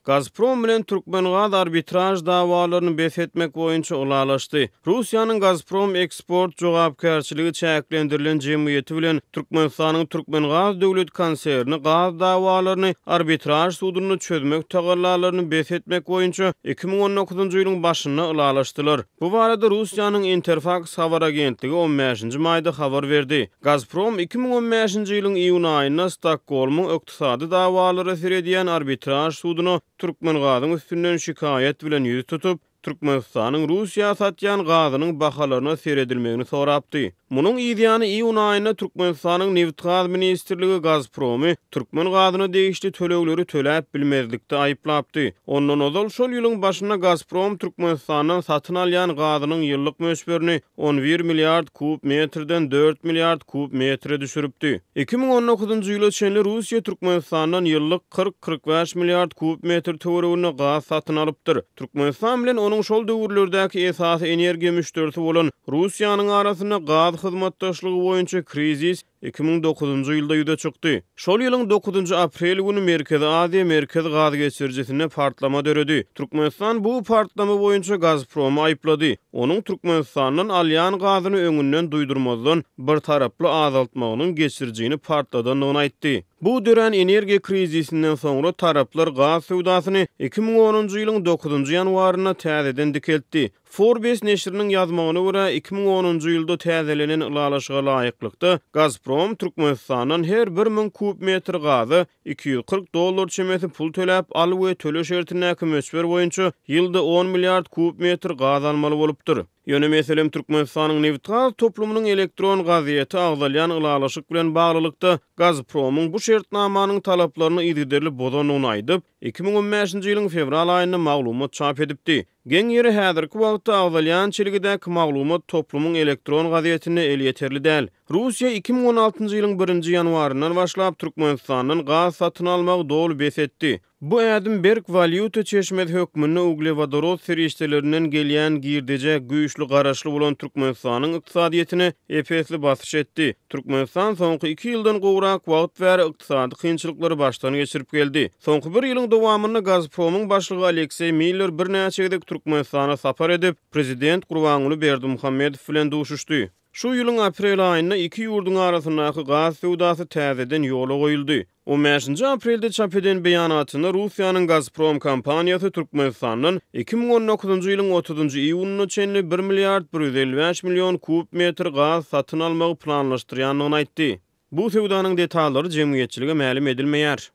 Gazprom bilen Türkmengaz arbitraj dawalaryny besletmek boýunça ulalaşdy. Russiýanyň Gazprom eksport jogapkärçiligi çäklendirilen jemgyýeti bilen Türkmenistanyň Türkmengaz döwlet konserni gaz dawalaryny arbitraj sudyny çözmek tagallalaryny besletmek boýunça 2019-njy ýylyň başynda ulalaşdylar. Bu barada Russiýanyň Interfax habar agentligi 15-nji maýda habar berdi. Gazprom 2015-nji ýylyň iýun aýynda Stokholmyň ykdysady dawalary serediýän arbitraj sudyny Türkmengazyň üstünden şikayet bilen ýüz tutup, Türkmenistanyň Russiýa satýan gazynyň bahalaryna seredilmegini sorapdy. Munyň ýa-da iýun aýynda Türkmenistanyň Neft gaz ministrligi Gazpromy Türkmen gazyna degişli tölegleri töläp bilmezlikde aýyplapdy. Ondan ozal şol ýylyň başynda Gazprom Türkmenistandan satyn alýan gazynyň ýyllyk möçberini 11 milliard kub metrden 4 milliard kub metre düşüripdi. 2019-njy ýyla çenli Russiýa Türkmenistandan ýyllyk 40-45 milliard kub metr töweregine gaz satyn alypdyr. Türkmenistan bilen onuň şol döwürlerdäki esasy energiýa müşterisi bolan Russiýanyň arasynda gaz hyzmatdaşlygy boýunça krizis 2009-njy ýylda ýüze çykdy. Şol ýylyň 9-njy aprel güni Merkezi Aziýa merkez gaz geçirjisinde partlama döredi. Türkmenistan bu partlama boýunça Gazpromy aýplady. Onuň Türkmenistanyň alýan gazyny öňünden duýdurmazdan bir taraply azaltmagynyň geçirjini partladanlygyny aýtdy. Bu dören energiýa krizisinden soňra taraplar gaz sowdasyny 2010-njy ýylyň 9-njy ýanwaryna täzeden dikeltdi. Forbes neşriniň ýazmagyna görä 2010-njy ýylda täzelenen ulalaşyga laýyklykda Gazprom Türkmenistanyň her 1000 kub metr gazy $240 çemeti pul töläp alyp we töle şertine kömeçber boýunça ýylda 10 milliard kub metr gaz almaly bolupdyr. Ýöne meselem Türkmenistanyň neft gaz toplumynyň elektron gaziýeti agzalýan ulalaşyk bilen baglylykda Gazpromyň bu şertnamanyň talaplaryny ýygyderli bozanyny aýdyp 2015-nji ýylyň fevral aýynda maglumat çap edipdi. Geň ýeri häzirki wagtda agzalýan çeligidäki maglumat toplumyň elektron gaziýetine el ýeterli däl. Russiýa 2016-njy ýylyň 1-nji ýanwaryndan başlap Türkmenistanyň gaz satyn almagy dolu besetdi. Bu ädim berk valyuta çeşmedi hökmünde uglevodorod serişdelerinden gelýän girdeje güýçli garaşly bolan Türkmenistanyň ykdysadyetine epesli basyş etdi. Türkmenistan soňky 2 ýyldan gowrak wagt bäri ykdysady kynçylyklary başdan geçirip geldi. Soňky 1 ýylyň dowamynda Gazpromyň başlygy Aleksey Miller bir näçe gezek Türkmenistana sapar edip prezident Gurbanuly Berdimuhammedow bilen duşuşdy. Şu ýylyň aprel aýynda iki ýurduň arasyndaky gaz sowdasy täzeden ýola goýuldy. 15-nji aprelde çap eden beýanatynda Russiýanyň Gazprom kompaniýasy Türkmenistanyň 2019-njy ýylyň 30-njy iýunyna çenli 1 milliard 155 million kub metr gaz satyn almagy planlaşdyrýanlygyny aýtdy. Bu sowdanyň detallary jemgyýetçilige ma'lum edilmeýär.